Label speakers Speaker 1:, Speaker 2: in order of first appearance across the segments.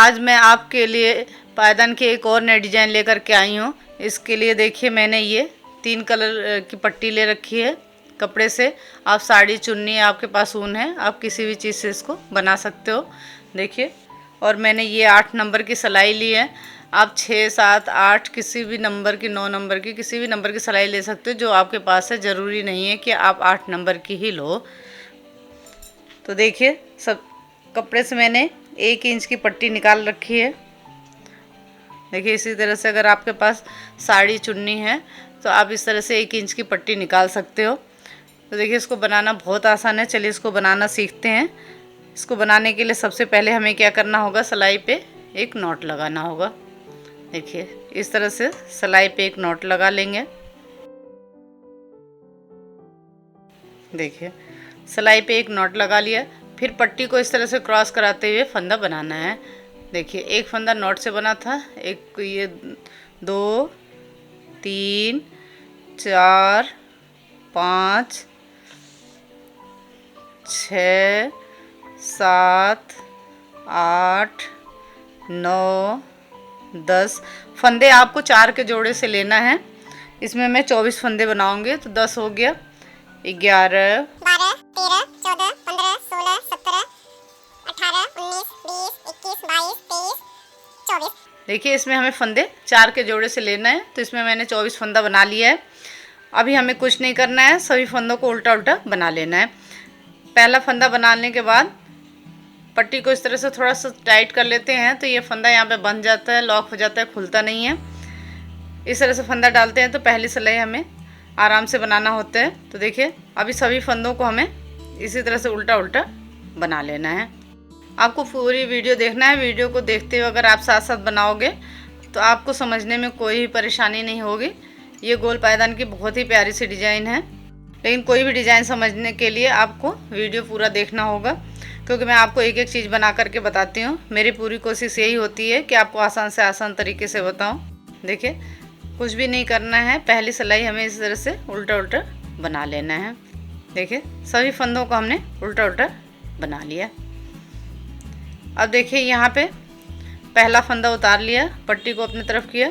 Speaker 1: आज मैं आपके लिए पायदान की एक और नई डिजाइन लेकर के आई हूँ। इसके लिए देखिए मैंने ये 3 कलर की पट्टी ले रखी है कपड़े से। आप साड़ी चुन्नी आपके पास ऊन है, आप किसी भी चीज़ से इसको बना सकते हो। देखिए, और मैंने ये 8 नंबर की सिलाई ली है। आप 6, 7, 8 किसी भी नंबर की, 9 नंबर की, किसी भी नंबर की सिलाई ले सकते हो जो आपके पास है। ज़रूरी नहीं है कि आप 8 नंबर की ही लो। तो देखिए, सब कपड़े से मैंने 1 इंच की पट्टी निकाल रखी है। देखिए, इसी तरह से अगर आपके पास साड़ी चुन्नी है तो आप इस तरह से 1 इंच की पट्टी निकाल सकते हो। तो देखिए, इसको बनाना बहुत आसान है। चलिए इसको बनाना सीखते हैं। इसको बनाने के लिए सबसे पहले हमें क्या करना होगा, सिलाई पे एक नॉट लगाना होगा। देखिए, इस तरह से सिलाई पे एक नॉट लगा लेंगे। देखिए, सिलाई पे एक नॉट लगा लिया। फिर पट्टी को इस तरह से क्रॉस कराते हुए फंदा बनाना है। देखिए, एक फंदा नॉट से बना था, एक ये 2, 3, 4, 5, 6, 7, 8, 9, 10 फंदे आपको 4 के जोड़े से लेना है। इसमें मैं 24 फंदे बनाऊंगी, तो 10 हो गया, 11,
Speaker 2: 12, 13, 14, 15, 16, 17, 18, 19, 20, 21, 22, 23, 24।
Speaker 1: देखिए, इसमें हमें फंदे 4 के जोड़े से लेना है। तो इसमें मैंने 24 फंदा बना लिया है। अभी हमें कुछ नहीं करना है, सभी फंदों को उल्टा उल्टा बना लेना है। पहला फंदा बनाने के बाद पट्टी को इस तरह से थोड़ा सा टाइट कर लेते हैं, तो ये फंदा यहाँ पे बंध जाता है, लॉक हो जाता है, खुलता नहीं है। इस तरह से फंदा डालते हैं तो पहली सिलाई हमें आराम से बनाना होता है। तो देखिए, अभी सभी फंदों को हमें इसी तरह से उल्टा उल्टा बना लेना है। आपको पूरी वीडियो देखना है। वीडियो को देखते हुए अगर आप साथ साथ बनाओगे तो आपको समझने में कोई भी परेशानी नहीं होगी। ये गोल पायदान की बहुत ही प्यारी सी डिज़ाइन है, लेकिन कोई भी डिज़ाइन समझने के लिए आपको वीडियो पूरा देखना होगा, क्योंकि मैं आपको एक एक चीज़ बना करके बताती हूँ। मेरी पूरी कोशिश यही होती है कि आपको आसान से आसान तरीके से बताऊँ। देखिए, कुछ भी नहीं करना है, पहली सिलाई हमें इस तरह से उल्टा उल्टा बना लेना है। देखिए, सभी फंदों को हमने उल्टा उल्टा बना लिया। अब देखिए, यहाँ पे पहला फंदा उतार लिया, पट्टी को अपनी तरफ किया,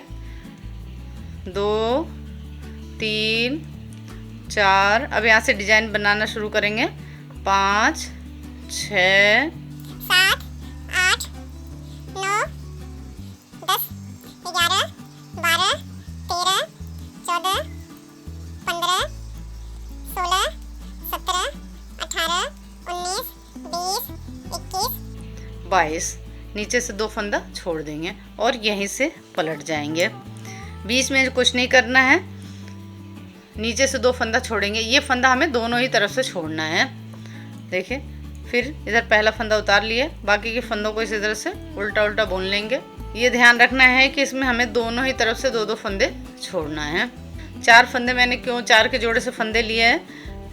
Speaker 1: 2, 3, 4। अब यहाँ से डिजाइन बनाना शुरू करेंगे। 5, 6,
Speaker 2: 7, 8, 9, 10, 11, 12, 13, 14, 15, 16, 17, 18, 19, 20, 21,
Speaker 1: 22। नीचे से 2 फंदा छोड़ देंगे और यहीं से पलट जाएंगे। बीच में कुछ नहीं करना है, नीचे से 2 फंदा छोड़ेंगे। ये फंदा हमें दोनों ही तरफ से छोड़ना है। देखिए, फिर इधर पहला फंदा उतार लिए, बाकी के फंदों को इसी तरह से उल्टा उल्टा बुन लेंगे। ये ध्यान रखना है कि इसमें हमें दोनों ही तरफ से 2-2 फंदे छोड़ना है। 4 फंदे मैंने क्यों 4 के जोड़े से फंदे लिए हैं,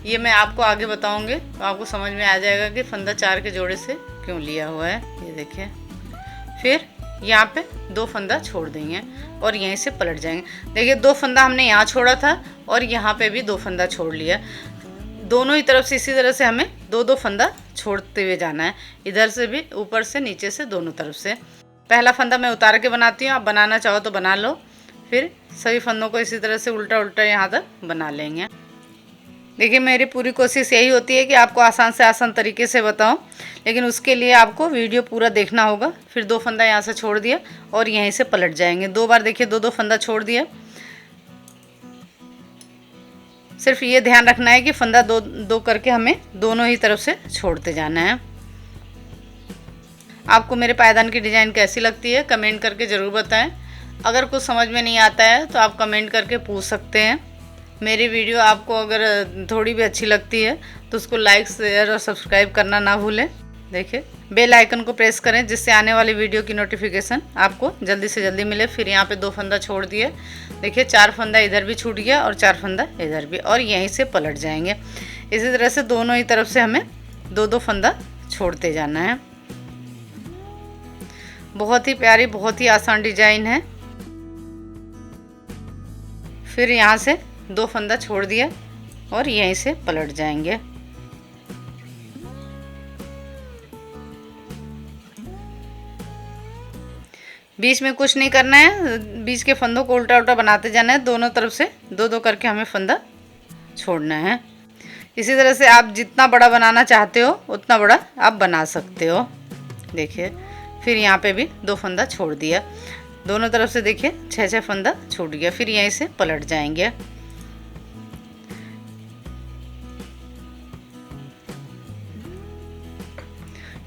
Speaker 1: ये मैं आपको आगे बताऊंगी, तो आपको समझ में आ जाएगा कि फंदा 4 के जोड़े से क्यों लिया हुआ है। ये देखिए, फिर यहाँ पे 2 फंदा छोड़ देंगे और यहीं से पलट जाएंगे। देखिए, 2 फंदा हमने यहाँ छोड़ा था और यहाँ पे भी 2 फंदा छोड़ लिया। दोनों ही तरफ से इसी तरह से हमें 2-2 फंदा छोड़ते हुए जाना है। इधर से भी, ऊपर से, नीचे से, दोनों तरफ से। पहला फंदा मैं उतार के बनाती हूँ, आप बनाना चाहो तो बना लो। फिर सभी फंदों को इसी तरह से उल्टा उल्टा यहाँ तक बना लेंगे। देखिए, मेरी पूरी कोशिश यही होती है कि आपको आसान से आसान तरीके से बताऊं, लेकिन उसके लिए आपको वीडियो पूरा देखना होगा। फिर 2 फंदा यहाँ से छोड़ दिया और यहीं से पलट जाएंगे। 2 बार देखिए, 2-2 फंदा छोड़ दिया। सिर्फ ये ध्यान रखना है कि फंदा 2-2 करके हमें दोनों ही तरफ से छोड़ते जाना है। आपको मेरे पायदान की डिज़ाइन कैसी लगती है कमेंट करके ज़रूर बताएं। अगर कुछ समझ में नहीं आता है तो आप कमेंट करके पूछ सकते हैं। मेरी वीडियो आपको अगर थोड़ी भी अच्छी लगती है तो उसको लाइक, शेयर और सब्सक्राइब करना ना भूलें। देखिए, बेल आइकन को प्रेस करें जिससे आने वाली वीडियो की नोटिफिकेशन आपको जल्दी से जल्दी मिले। फिर यहाँ पे 2 फंदा छोड़ दिए। देखिए, 4 फंदा इधर भी छूट गया और 4 फंदा इधर भी, और यहीं से पलट जाएंगे। इसी तरह से दोनों ही तरफ से हमें 2-2 फंदा छोड़ते जाना है। बहुत ही प्यारी, बहुत ही आसान डिजाइन है। फिर यहाँ से 2 फंदा छोड़ दिया और यहीं से पलट जाएंगे। बीच में कुछ नहीं करना है, बीच के फंदों को उल्टा उल्टा बनाते जाना है। दोनों तरफ से दो दो करके हमें फंदा छोड़ना है। इसी तरह से आप जितना बड़ा बनाना चाहते हो उतना बड़ा आप बना सकते हो। देखिए फिर यहाँ पे भी 2 फंदा छोड़ दिया। दोनों तरफ से देखिए 6 फंदा छूट गया। फिर यहीं से पलट जाएंगे।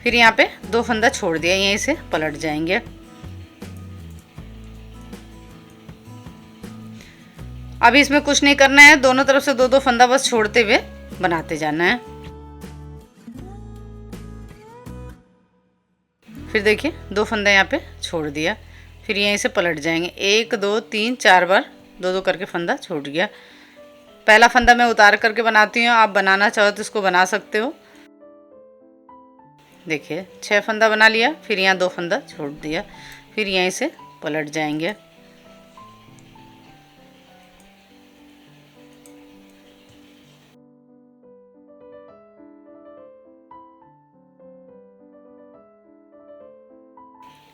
Speaker 1: फिर यहाँ पे 2 फंदा छोड़ दिया, यहीं से पलट जाएंगे। अभी इसमें कुछ नहीं करना है, दोनों तरफ से 2 फंदा बस छोड़ते हुए बनाते जाना है। फिर देखिए 2 फंदा यहाँ पे छोड़ दिया। फिर यहीं से पलट जाएंगे। 1 2 3 4 बार 2 करके फंदा छूट गया। पहला फंदा मैं उतार करके बनाती हूँ, आप बनाना चाहो तो इसको बना सकते हो। देखिए 6 फंदा बना लिया। फिर यहाँ 2 फंदा छोड़ दिया। फिर यहीं से पलट जाएंगे।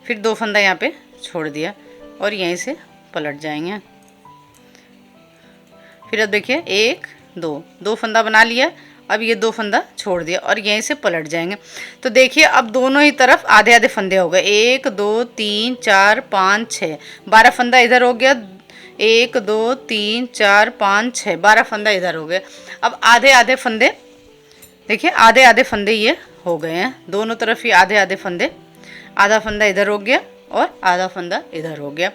Speaker 1: फिर 2 फंदा यहाँ पे छोड़ दिया और यहीं से पलट जाएंगे। फिर अब देखिए 1 2 फंदा बना लिया। अब ये 2 फंदा छोड़ दिया और यहीं से पलट जाएंगे। तो देखिए अब दोनों ही तरफ आधे आधे फंदे हो गए। 1 2 3 4 5 6 12 फंदा इधर हो गया। 1 2 3 4 5 6 12 फंदा इधर हो गए। अब आधे आधे फंदे देखिए, आधे आधे फंदे ये हो गए हैं। दोनों तरफ ही आधे आधे फंदे, आधा फंदा इधर हो गया और आधा फंदा इधर हो गया।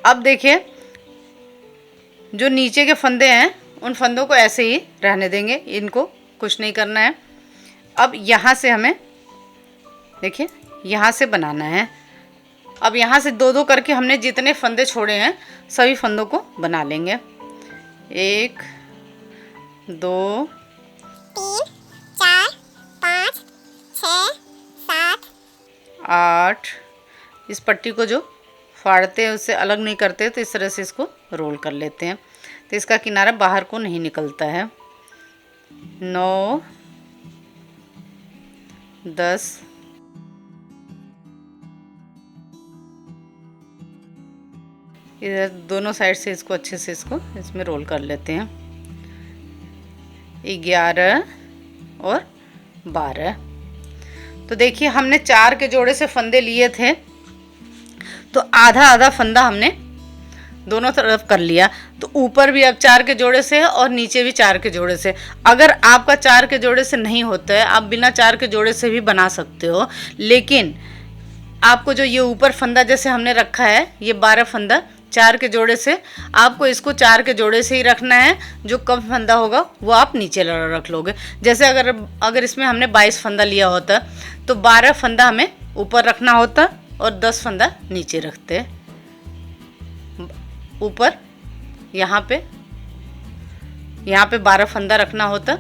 Speaker 1: अब देखिए जो नीचे के फंदे हैं उन फंदों को ऐसे ही रहने देंगे, इनको कुछ नहीं करना है। अब यहाँ से हमें देखिए यहाँ से बनाना है। अब यहाँ से 2 करके हमने जितने फंदे छोड़े हैं सभी फंदों को बना लेंगे। 1 2
Speaker 2: 3 4 5 6 7
Speaker 1: 8। इस पट्टी को जो फाड़ते हैं उससे अलग नहीं करते, तो इस तरह से इसको रोल कर लेते हैं तो इसका किनारा बाहर को नहीं निकलता है। 9 10 इधर दोनों साइड से इसको अच्छे से इसमें रोल कर लेते हैं। 11 और 12। तो देखिए हमने 4 के जोड़े से फंदे लिए थे, तो आधा आधा फंदा हमने दोनों तरफ कर लिया। तो ऊपर भी अब 4 के जोड़े से है और नीचे भी 4 के जोड़े से। अगर आपका 4 के जोड़े से नहीं होता है, आप बिना 4 के जोड़े से भी बना सकते हो, लेकिन आपको जो ये ऊपर फंदा जैसे हमने रखा है, ये 12 फंदा 4 के जोड़े से, आपको इसको 4 के जोड़े से ही रखना है। जो कम फंदा होगा वो आप नीचे रख लोगे। जैसे अगर इसमें हमने 22 फंदा लिया होता तो 12 फंदा हमें ऊपर रखना होता और 10 फंदा नीचे रखते। ऊपर यहाँ पे 12 फंदा रखना होता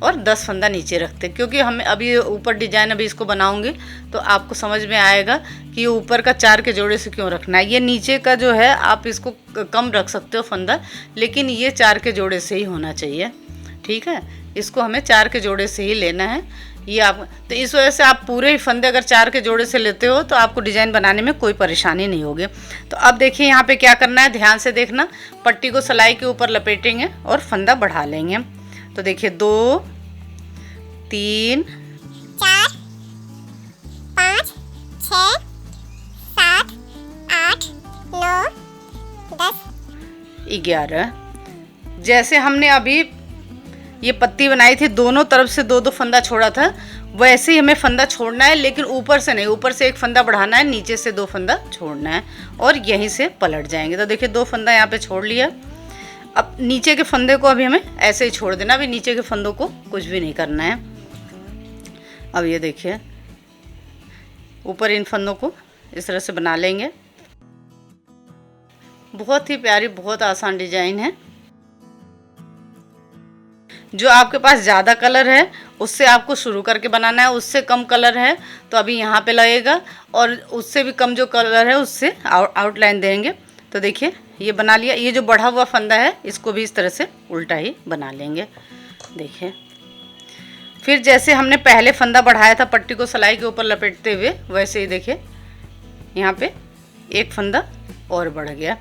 Speaker 1: और 10 फंदा नीचे रखते, क्योंकि हमें अभी ऊपर डिजाइन अभी इसको बनाऊंगी तो आपको समझ में आएगा कि ये ऊपर का 4 के जोड़े से क्यों रखना है। ये नीचे का जो है आप इसको कम रख सकते हो फंदा, लेकिन ये 4 के जोड़े से ही होना चाहिए। ठीक है, इसको हमें 4 के जोड़े से ही लेना है। ये आप तो इस वजह से आप पूरे ही फंदे अगर 4 के जोड़े से लेते हो तो आपको डिज़ाइन बनाने में कोई परेशानी नहीं होगी। तो अब देखिए यहाँ पे क्या करना है, ध्यान से देखना। पट्टी को सिलाई के ऊपर लपेटेंगे और फंदा बढ़ा लेंगे। तो देखिए 2 3
Speaker 2: 4 5 6 7 8 9 10
Speaker 1: 11। जैसे हमने अभी ये पत्ती बनाई थी, दोनों तरफ से 2 फंदा छोड़ा था, वैसे ही हमें फंदा छोड़ना है, लेकिन ऊपर से नहीं। ऊपर से 1 फंदा बढ़ाना है, नीचे से 2 फंदा छोड़ना है और यहीं से पलट जाएंगे। तो देखिए 2 फंदा यहाँ पे छोड़ लिया। अब नीचे के फंदे को अभी हमें ऐसे ही छोड़ देना। अभी नीचे के फंदों को कुछ भी नहीं करना है। अब ये देखिए ऊपर इन फंदों को इस तरह से बना लेंगे। बहुत ही प्यारी, बहुत आसान डिजाइन है। जो आपके पास ज़्यादा कलर है उससे आपको शुरू करके बनाना है, उससे कम कलर है तो अभी यहाँ पे लगेगा, और उससे भी कम जो कलर है उससे आउटलाइन देंगे। तो देखिए ये बना लिया। ये जो बढ़ा हुआ फंदा है इसको भी इस तरह से उल्टा ही बना लेंगे। देखिए फिर जैसे हमने पहले फंदा बढ़ाया था पट्टी को सिलाई के ऊपर लपेटते हुए, वैसे ही देखिए यहाँ पे एक फंदा और बढ़ गया।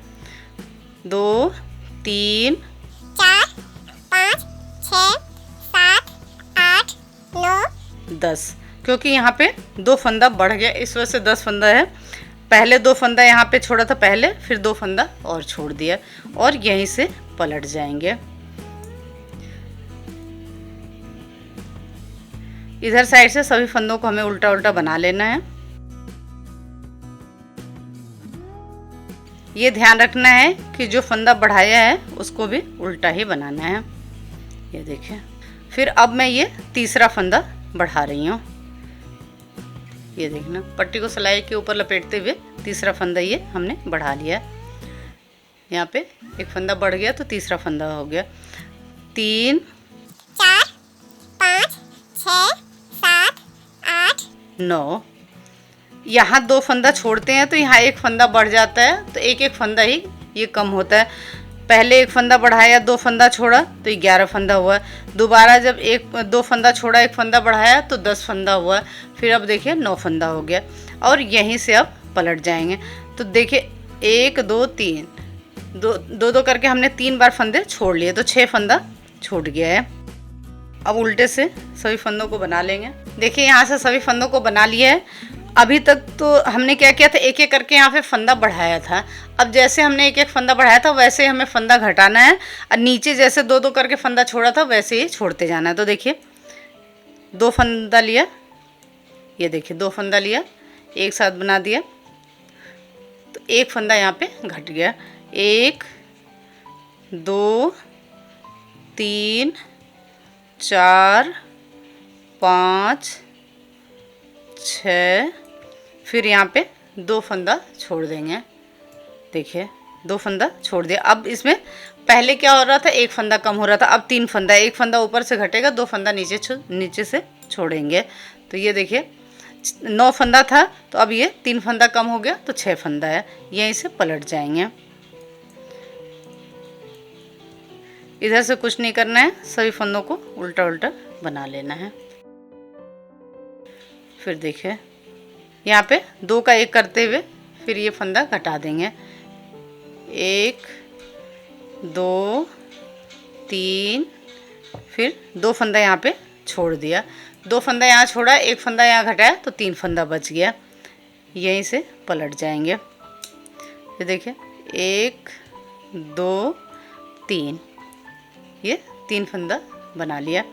Speaker 1: 2 3
Speaker 2: 4 5 6 7 8 9
Speaker 1: 10, क्योंकि यहाँ पे 2 फंदा बढ़ गया, इस वजह से 10 फंदा है। पहले 2 फंदा यहाँ पे छोड़ा था पहले, फिर 2 फंदा और छोड़ दिया और यहीं से पलट जाएंगे। इधर साइड से सभी फंदों को हमें उल्टा उल्टा बना लेना है। ये ध्यान रखना है कि जो फंदा बढ़ाया है उसको भी उल्टा ही बनाना है। ये देखिए, फिर अब मैं ये तीसरा फंदा बढ़ा रही हूँ। ये देखना, पट्टी को सिलाई के ऊपर लपेटते हुए तीसरा फंदा ये हमने बढ़ा लिया। यहाँ पे एक फंदा बढ़ गया तो तीसरा फंदा हो गया। 3
Speaker 2: 4 5 6 7 8
Speaker 1: 9। यहाँ 2 फंदा छोड़ते हैं तो यहाँ एक फंदा बढ़ जाता है, तो एक एक फंदा ही ये कम होता है। पहले एक फंदा बढ़ाया, 2 फंदा छोड़ा तो 11 फंदा हुआ। दोबारा जब 2 फंदा छोड़ा, एक फंदा बढ़ाया तो 10 फंदा हुआ। फिर अब देखिए 9 फंदा हो गया और यहीं से अब पलट जाएंगे। तो देखिए 1 2 3 दो करके हमने 3 बार फंदे छोड़ लिए, तो 6 फंदा छूट गया है। अब उल्टे से सभी फंदों को बना लेंगे। देखिए यहाँ से सभी फंदों को बना लिया है। अभी तक तो हमने क्या किया था, एक एक करके यहाँ पे फंदा बढ़ाया था। अब जैसे हमने एक एक फंदा बढ़ाया था वैसे ही हमें फंदा घटाना है, और नीचे जैसे 2 करके फंदा छोड़ा था वैसे ही छोड़ते जाना है। तो देखिए 2 फंदा लिया, ये देखिए 2 फंदा लिया, एक साथ बना दिया तो एक फंदा यहाँ पे घट गया। 1 2 3 4 5 6, फिर यहाँ पे 2 फंदा छोड़ देंगे। देखिए 2 फंदा छोड़ दिया। अब इसमें पहले क्या हो रहा था, एक फंदा कम हो रहा था, अब 3 फंदा, एक फंदा ऊपर से घटेगा, 2 फंदा नीचे से छोड़ेंगे। तो ये देखिए 9 फंदा था तो अब ये 3 फंदा कम हो गया तो 6 फंदा है। यहीं से पलट जाएंगे। इधर से कुछ नहीं करना है, सभी फंदों को उल्टा उल्टा बना लेना है। फिर देखिए यहाँ पे 2 का 1 करते हुए फिर ये फंदा घटा देंगे। 1 2 3, फिर 2 फंदा यहाँ पे छोड़ दिया, 2 फंदा यहाँ छोड़ा, एक फंदा यहाँ घटाया तो 3 फंदा बच गया। यहीं से पलट जाएंगे। ये देखिए 1 2 3, ये 3 फंदा बना लिया।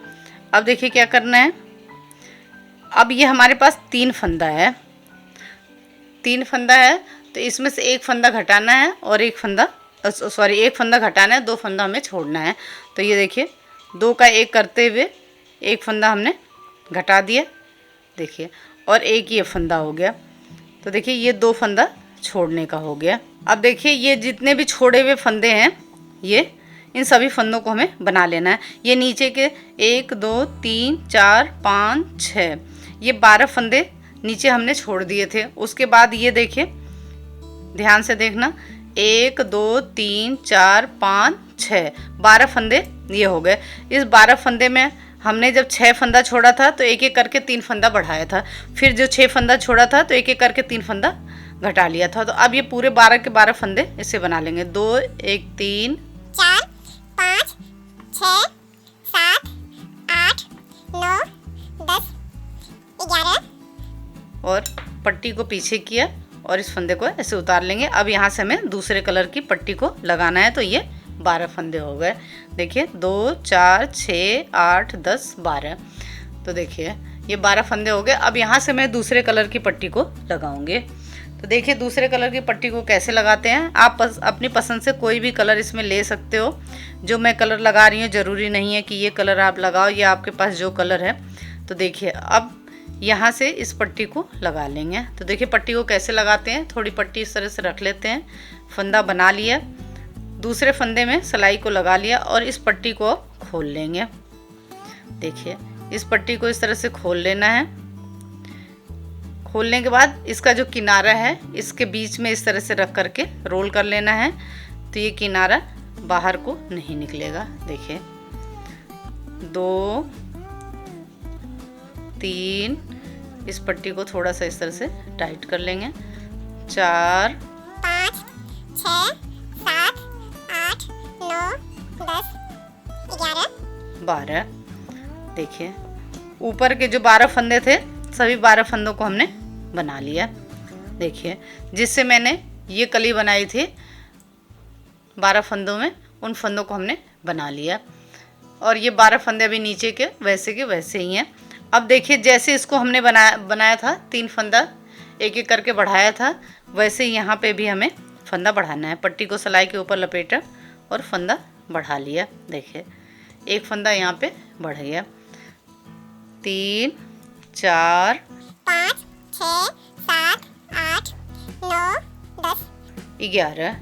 Speaker 1: अब देखिए क्या करना है, अब ये हमारे पास 3 फंदा है, 3 फंदा है तो इसमें से एक फंदा घटाना है और एक फंदा एक फंदा घटाना है, 2 फंदा हमें छोड़ना है। तो ये देखिए 2 का 1 करते हुए एक फंदा हमने घटा दिया, देखिए, और एक ये फंदा हो गया। तो देखिए ये 2 फंदा छोड़ने का हो गया। अब देखिए ये जितने भी छोड़े हुए फंदे हैं, ये इन सभी फंदों को हमें बना लेना है। ये नीचे के 1 2 3 4 5 6, ये 12 फंदे नीचे हमने छोड़ दिए थे। उसके बाद ये देखिए, ध्यान से देखना, 1 2 3 4 5 6, 12 फंदे ये हो गए। इस 12 फंदे में हमने जब 6 फंदा छोड़ा था तो एक एक करके 3 फंदा बढ़ाया था, फिर जो 6 फंदा छोड़ा था तो एक एक करके 3 फंदा घटा लिया था। तो अब ये पूरे 12 के 12 फंदे इससे बना लेंगे। 2 1 3
Speaker 2: 4 5 6 7 8 9 10 11,
Speaker 1: और पट्टी को पीछे किया और इस फंदे को ऐसे उतार लेंगे। अब यहाँ से हमें दूसरे कलर की पट्टी को लगाना है। तो ये 12 फंदे हो गए। देखिए 2 4 6 8 10 12, तो देखिए ये 12 फंदे हो गए। अब यहाँ से मैं दूसरे कलर की पट्टी को लगाऊंगी। तो देखिए दूसरे कलर की पट्टी को कैसे लगाते हैं। आप अपनी पसंद से कोई भी कलर इसमें ले सकते हो। जो मैं कलर लगा रही हूँ ज़रूरी नहीं है कि ये कलर आप लगाओ, या आपके पास जो कलर है। तो देखिए अब यहाँ से इस पट्टी को लगा लेंगे। तो देखिए पट्टी को कैसे लगाते हैं, थोड़ी पट्टी इस तरह से रख लेते हैं, फंदा बना लिया, दूसरे फंदे में सिलाई को लगा लिया और इस पट्टी को खोल लेंगे। देखिए इस पट्टी को इस तरह से खोल लेना है। खोलने के बाद इसका जो किनारा है इसके बीच में इस तरह से रख करके रोल कर लेना है, तो ये किनारा बाहर को नहीं निकलेगा। देखिए 2 3, इस पट्टी को थोड़ा सा इस तरह से टाइट कर लेंगे। 4
Speaker 2: 6 7 8 9 10 11
Speaker 1: 12। देखिए ऊपर के जो 12 फंदे थे सभी 12 फंदों को हमने बना लिया। देखिए जिससे मैंने ये कली बनाई थी 12 फंदों में, उन फंदों को हमने बना लिया। और ये 12 फंदे अभी नीचे के वैसे ही हैं। अब देखिए जैसे इसको हमने बनाया था 3 फंदा एक एक करके बढ़ाया था, वैसे ही यहाँ पे भी हमें फंदा बढ़ाना है। पट्टी को सिलाई के ऊपर लपेटा और फंदा बढ़ा लिया। देखिए एक फंदा यहाँ पे बढ़ गया। 3 4
Speaker 2: 5 6 7 8 9 10
Speaker 1: 11।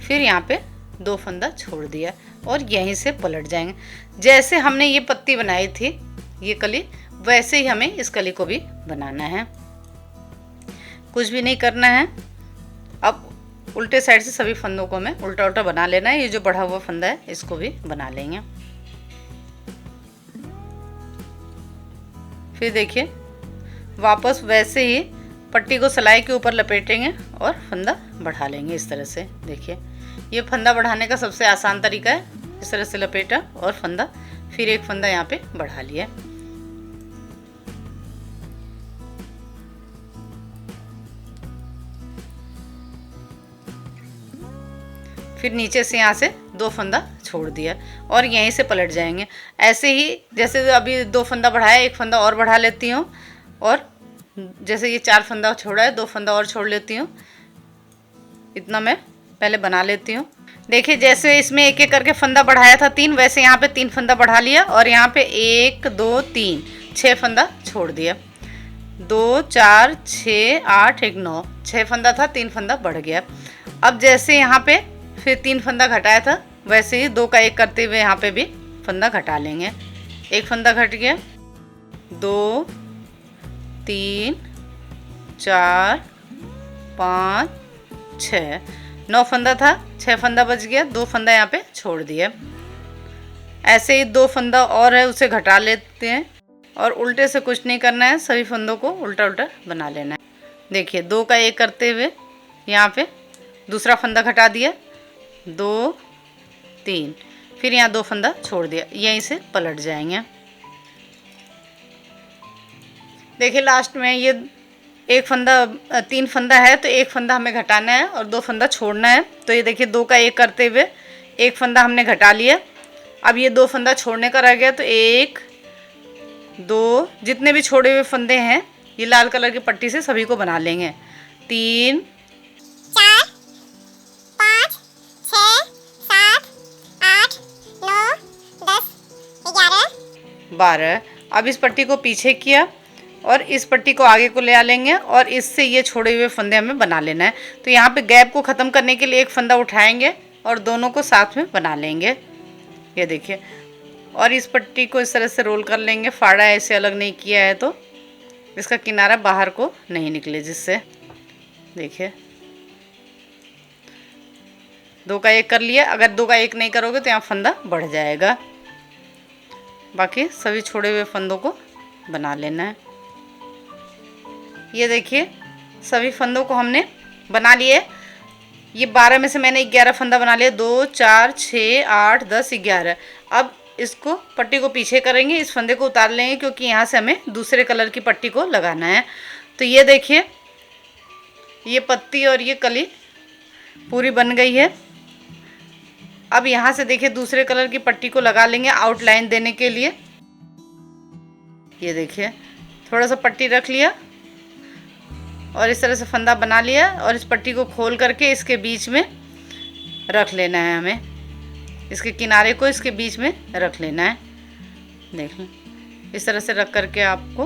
Speaker 1: फिर यहाँ पे 2 फंदा छोड़ दिया और यहीं से पलट जाएंगे। जैसे हमने ये पत्ती बनाई थी ये कली, वैसे ही हमें इस कली को भी बनाना है। कुछ भी नहीं करना है। अब उल्टे साइड से सभी फंदों को हमें उल्टा उल्टा बना लेना है। ये जो बढ़ा हुआ फंदा है इसको भी बना लेंगे। फिर देखिए वापस वैसे ही पट्टी को सिलाई के ऊपर लपेटेंगे और फंदा बढ़ा लेंगे इस तरह से। देखिए ये फंदा बढ़ाने का सबसे आसान तरीका है। इस तरह से लपेटा और फंदा, फिर एक फंदा यहाँ पे बढ़ा लिया। फिर नीचे से यहाँ से 2 फंदा छोड़ दिया और यहीं से पलट जाएंगे। ऐसे ही जैसे अभी 2 फंदा बढ़ाया, एक फंदा और बढ़ा लेती हूँ और जैसे ये 4 फंदा छोड़ा है 2 फंदा और छोड़ लेती हूँ। इतना मैं पहले बना लेती हूँ। देखिए जैसे इसमें एक एक करके फंदा बढ़ाया था 3, वैसे यहाँ पे 3 फंदा बढ़ा लिया और यहाँ पे 1 2 3 6 फंदा छोड़ दिया। 2 4 6 8 1 9 6 फंदा था, 3 फंदा बढ़ गया। अब जैसे यहाँ पे फिर 3 फंदा घटाया था, वैसे ही 2 का 1 करते हुए यहाँ पे भी फंदा घटा लेंगे। एक फंदा घट गया, 2 3 4 5 6 9 फंदा था, 6 फंदा बच गया, 2 फंदा यहाँ पे छोड़ दिया। ऐसे ही 2 फंदा और है उसे घटा लेते हैं और उल्टे से कुछ नहीं करना है, सभी फंदों को उल्टा उल्टा बना लेना है। देखिए 2 का 1 करते हुए यहाँ पे दूसरा फंदा घटा दिया, 2 3, फिर यहाँ 2 फंदा छोड़ दिया, यहीं से पलट जाएंगे। देखिए लास्ट में ये 3 फंदा है तो 1 फंदा हमें घटाना है और 2 फंदा छोड़ना है। तो ये देखिए 2 का 1 करते हुए 1 फंदा हमने घटा लिया। अब ये 2 फंदा छोड़ने का रह गया, तो 1 2 जितने भी छोड़े हुए फंदे हैं ये लाल कलर की पट्टी से सभी को बना लेंगे। 3
Speaker 2: 4 5 6 7 8 9 10 11
Speaker 1: 12। अब इस पट्टी को पीछे किया और इस पट्टी को आगे को ले आ लेंगे और इससे ये छोड़े हुए फंदे हमें बना लेना है। तो यहाँ पे गैप को ख़त्म करने के लिए 1 फंदा उठाएंगे और दोनों को साथ में बना लेंगे। ये देखिए, और इस पट्टी को इस तरह से रोल कर लेंगे। फाड़ा ऐसे अलग नहीं किया है तो इसका किनारा बाहर को नहीं निकले, जिससे देखिए 2 का 1 कर लिया। अगर 2 का 1 नहीं करोगे तो यहाँ फंदा बढ़ जाएगा। बाकी सभी छोड़े हुए फंदों को बना लेना है। ये देखिए सभी फंदों को हमने बना लिए। ये 12 में से मैंने 11 फंदा बना लिया, 2 4 6 8 10 11। अब इसको पट्टी को पीछे करेंगे, इस फंदे को उतार लेंगे क्योंकि यहाँ से हमें दूसरे कलर की पट्टी को लगाना है। तो ये देखिए ये पत्ती और ये कली पूरी बन गई है। अब यहाँ से देखिए दूसरे कलर की पट्टी को लगा लेंगे आउटलाइन देने के लिए। ये देखिए थोड़ा सा पट्टी रख लिया और इस तरह से फंदा बना लिया और इस पट्टी को खोल करके इसके बीच में रख लेना है। हमें इसके किनारे को इसके बीच में रख लेना है। देख लें इस तरह से रख करके आपको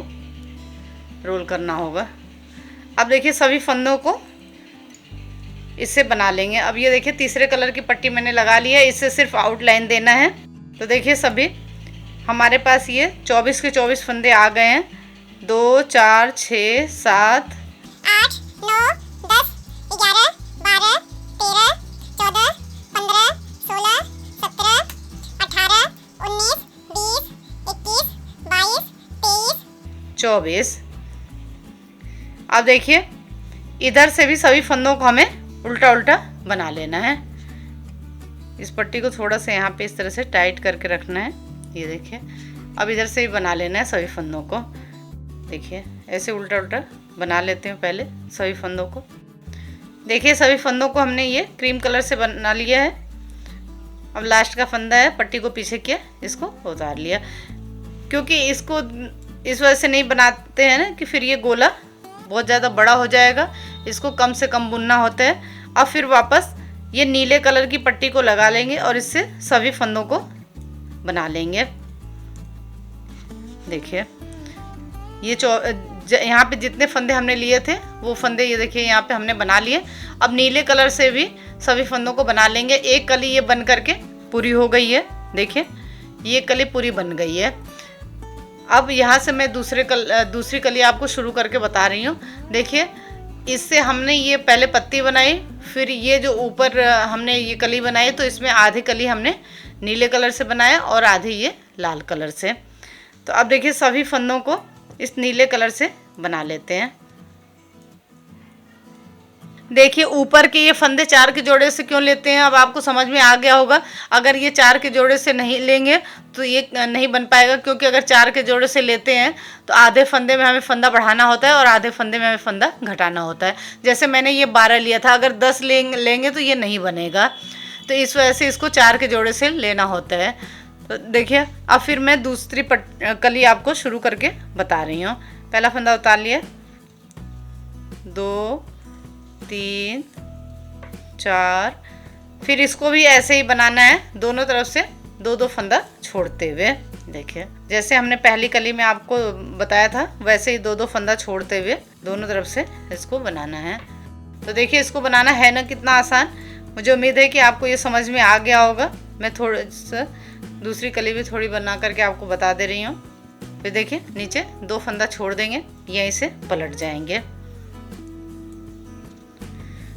Speaker 1: रोल करना होगा। अब देखिए सभी फंदों को इससे बना लेंगे। अब ये देखिए तीसरे कलर की पट्टी मैंने लगा ली है, इससे सिर्फ आउटलाइन देना है। तो देखिए सभी हमारे पास ये 24 के 24 फंदे आ गए हैं। 2 4 6 7
Speaker 2: 8 9 10 11 12 13 14 15 16 17 18 19 20 21 22 23
Speaker 1: 24। अब देखिए इधर से भी सभी फंदों को हमें उल्टा उल्टा बना लेना है। इस पट्टी को थोड़ा सा यहाँ पे इस तरह से टाइट करके रखना है। ये देखिए, अब इधर से भी बना लेना है सभी फंदों को। देखिए ऐसे उल्टा उल्टा बना लेते हैं पहले सभी फंदों को। देखिए सभी फंदों को हमने ये क्रीम कलर से बना लिया है। अब लास्ट का फंदा है, पट्टी को पीछे किया, इसको उतार लिया। क्योंकि इसको इस वजह से नहीं बनाते हैं ना कि फिर ये गोला बहुत ज़्यादा बड़ा हो जाएगा, इसको कम से कम बुनना होता है। अब फिर वापस ये नीले कलर की पट्टी को लगा लेंगे और इससे सभी फंदों को बना लेंगे। देखिए ये यहाँ पे जितने फंदे हमने लिए थे वो फंदे ये देखिए यहाँ पे हमने बना लिए। अब नीले कलर से भी सभी फंदों को बना लेंगे। एक कली ये बन करके पूरी हो गई है। देखिए ये कली पूरी बन गई है। अब यहाँ से मैं दूसरी कली आपको शुरू करके बता रही हूँ। देखिए इससे हमने ये पहले पत्ती बनाई, फिर ये जो ऊपर हमने ये कली बनाई, तो इसमें आधी कली हमने नीले कलर से बनाया और आधी ये लाल कलर से। तो अब देखिए सभी फंदों को इस नीले कलर से बना लेते हैं। देखिए ऊपर के ये फंदे 4 के जोड़े से क्यों लेते हैं, अब आपको समझ में आ गया होगा। अगर ये 4 के जोड़े से नहीं लेंगे तो ये नहीं बन पाएगा, क्योंकि अगर 4 के जोड़े से लेते हैं तो आधे फंदे में हमें फंदा बढ़ाना होता है और आधे फंदे में हमें फंदा घटाना होता है। जैसे मैंने ये 12 लिया था, अगर 10 लेंगे तो ये नहीं बनेगा। तो इस वजह से इसको 4 के जोड़े से लेना होता है। तो देखिए अब फिर मैं दूसरी कली आपको शुरू करके बता रही हूँ। पहला फंदा उतार लिया, 2 3 4, फिर इसको भी ऐसे ही बनाना है, दोनों तरफ से 2-2 फंदा छोड़ते हुए। देखिए जैसे हमने पहली कली में आपको बताया था वैसे ही 2-2 फंदा छोड़ते हुए दोनों तरफ से इसको बनाना है। तो देखिए इसको बनाना है ना कितना आसान। मुझे उम्मीद है कि आपको ये समझ में आ गया होगा। मैं थोड़ा सा दूसरी कली भी थोड़ी बना करके आपको बता दे रही हूँ। फिर देखिए नीचे 2 फंदा छोड़ देंगे, यहीं से पलट जाएंगे।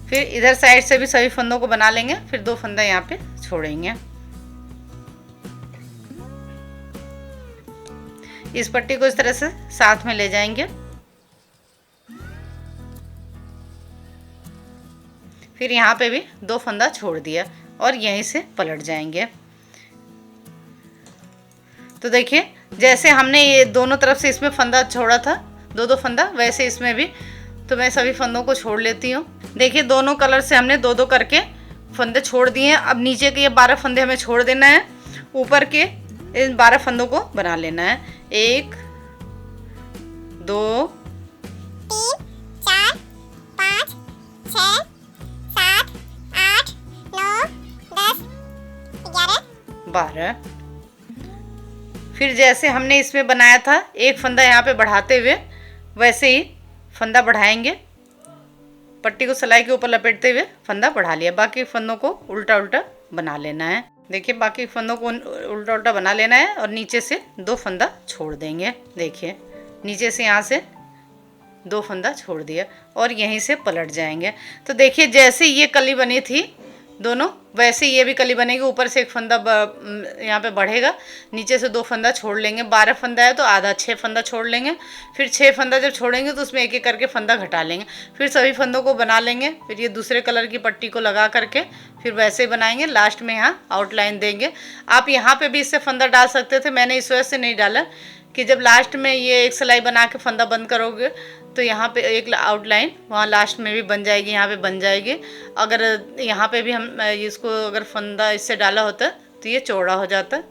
Speaker 1: फिर इधर साइड से भी सभी फंदों को बना लेंगे, फिर 2 फंदा यहाँ पे छोड़ेंगे। इस पट्टी को इस तरह से साथ में ले जाएंगे। फिर यहाँ पे भी 2 फंदा छोड़ दिया और यहीं से पलट जाएंगे। तो देखिए जैसे हमने ये दोनों तरफ से इसमें फंदा छोड़ा था, 2-2 फंदा, वैसे इसमें भी। तो मैं सभी फंदों को छोड़ लेती हूँ। देखिए दोनों कलर से हमने 2-2 करके फंदे छोड़ दिए हैं। अब नीचे के ये 12 फंदे हमें छोड़ देना है, ऊपर के इन 12 फंदों को बना लेना है। 1 2
Speaker 2: 3 4 5 6 7 8 9 10 11
Speaker 1: 12। फिर जैसे हमने इसमें बनाया था एक फंदा यहाँ पे बढ़ाते हुए, वैसे ही फंदा बढ़ाएंगे। पट्टी को सिलाई के ऊपर लपेटते हुए फंदा बढ़ा लिया। बाकी फंदों को उल्टा उल्टा बना लेना है। देखिए बाकी फंदों को उल्टा उल्टा बना लेना है और नीचे से 2 फंदा छोड़ देंगे। देखिए नीचे से यहाँ से 2 फंदा छोड़ दिया और यहीं से पलट जाएंगे। तो देखिए जैसे ये कली बनी थी दोनों, वैसे ये भी कली बनेगी। ऊपर से एक फंदा यहाँ पे बढ़ेगा, नीचे से 2 फंदा छोड़ लेंगे। 12 फंदा है तो आधा 6 फंदा छोड़ लेंगे। फिर 6 फंदा जब छोड़ेंगे तो उसमें एक एक करके फंदा घटा लेंगे। फिर सभी फंदों को बना लेंगे। फिर ये दूसरे कलर की पट्टी को लगा करके फिर वैसे बनाएंगे। लास्ट में यहाँ आउटलाइन देंगे। आप यहाँ पे भी इससे फंदा डाल सकते थे, मैंने इस वजह से नहीं डाला कि जब लास्ट में ये एक सिलाई बना के फंदा बंद करोगे तो यहाँ पे एक आउटलाइन वहाँ लास्ट में भी बन जाएगी, यहाँ पे बन जाएगी। अगर यहाँ पे भी हम इसको अगर फंदा इससे डाला होता तो ये चौड़ा हो जाता,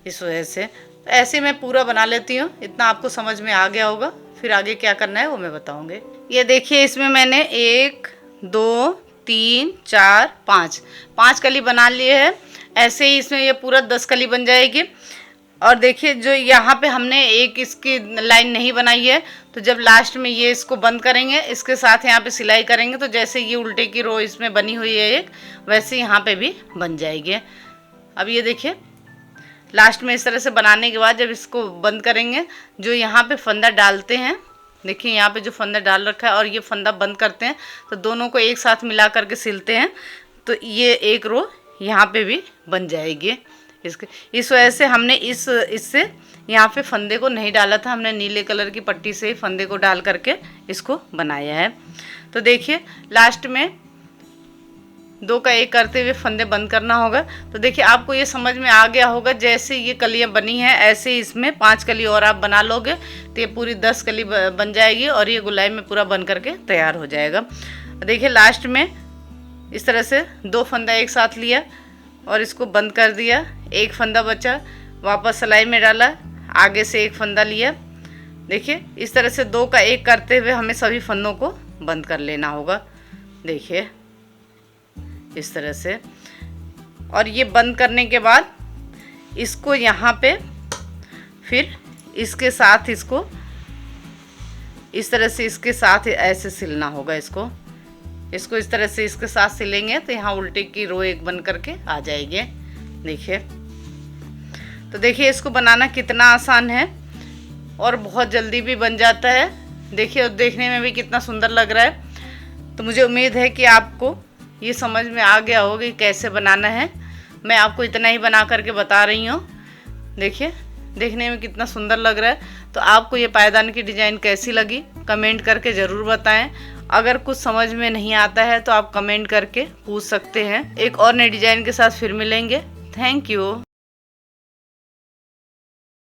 Speaker 1: इस वजह से। तो ऐसे मैं पूरा बना लेती हूँ। इतना आपको समझ में आ गया होगा। फिर आगे क्या करना है वो मैं बताऊँगी। ये देखिए इसमें मैंने 1 2 3 4 5 कली बना लिए है। ऐसे ही इसमें ये पूरा 10 कली बन जाएगी। और देखिए जो यहाँ पे हमने एक इसकी लाइन नहीं बनाई है, तो जब लास्ट में ये इसको बंद करेंगे, इसके साथ यहाँ पे सिलाई करेंगे, तो जैसे ये उल्टे की रो इसमें बनी हुई है एक, वैसे यहाँ पे भी बन जाएगी। अब ये देखिए लास्ट में इस तरह से बनाने के बाद जब इसको बंद करेंगे, जो यहाँ पे फंदा डालते हैं, देखिए यहाँ पे जो फंदा डाल रखा है और ये फंदा बंद करते हैं, तो दोनों को एक साथ मिला करके सिलते हैं, तो ये एक रो यहाँ पे भी बन जाएगी। इस वजह से हमने इससे यहाँ पे फंदे को नहीं डाला था। हमने नीले कलर की पट्टी से ही फंदे को डाल करके इसको बनाया है। तो देखिए लास्ट में 2 का 1 करते हुए फंदे बंद करना होगा। तो देखिए आपको ये समझ में आ गया होगा, जैसे ये कलियां बनी हैं ऐसे ही इसमें 5 कली और आप बना लोगे तो ये पूरी 10 कली बन जाएगी और ये गोलाई में पूरा बन करके तैयार हो जाएगा। देखिए लास्ट में इस तरह से 2 फंदा एक साथ लिया और इसको बंद कर दिया। 1 फंदा बचा, वापस सिलाई में डाला, आगे से 1 फंदा लिया। देखिए इस तरह से 2 का 1 करते हुए हमें सभी फंदों को बंद कर लेना होगा। देखिए इस तरह से, और ये बंद करने के बाद इसको यहाँ पे फिर इसके साथ इसको इस तरह से इसके साथ ऐसे सिलना होगा। इसको इस तरह से इसके साथ सिलेंगे तो यहाँ उल्टे की रो एक बन करके आ जाएगी। देखिए तो देखिए इसको बनाना कितना आसान है और बहुत जल्दी भी बन जाता है। देखिए और देखने में भी कितना सुंदर लग रहा है। तो मुझे उम्मीद है कि आपको ये समझ में आ गया होगा कि कैसे बनाना है। मैं आपको इतना ही बना करके बता रही हूँ। देखिए देखने में कितना सुंदर लग रहा है। तो आपको ये पायदान की डिज़ाइन कैसी लगी कमेंट करके ज़रूर बताएं। अगर कुछ समझ में नहीं आता है तो आप कमेंट करके पूछ सकते हैं। एक और नई डिज़ाइन के साथ फिर मिलेंगे। Thank you.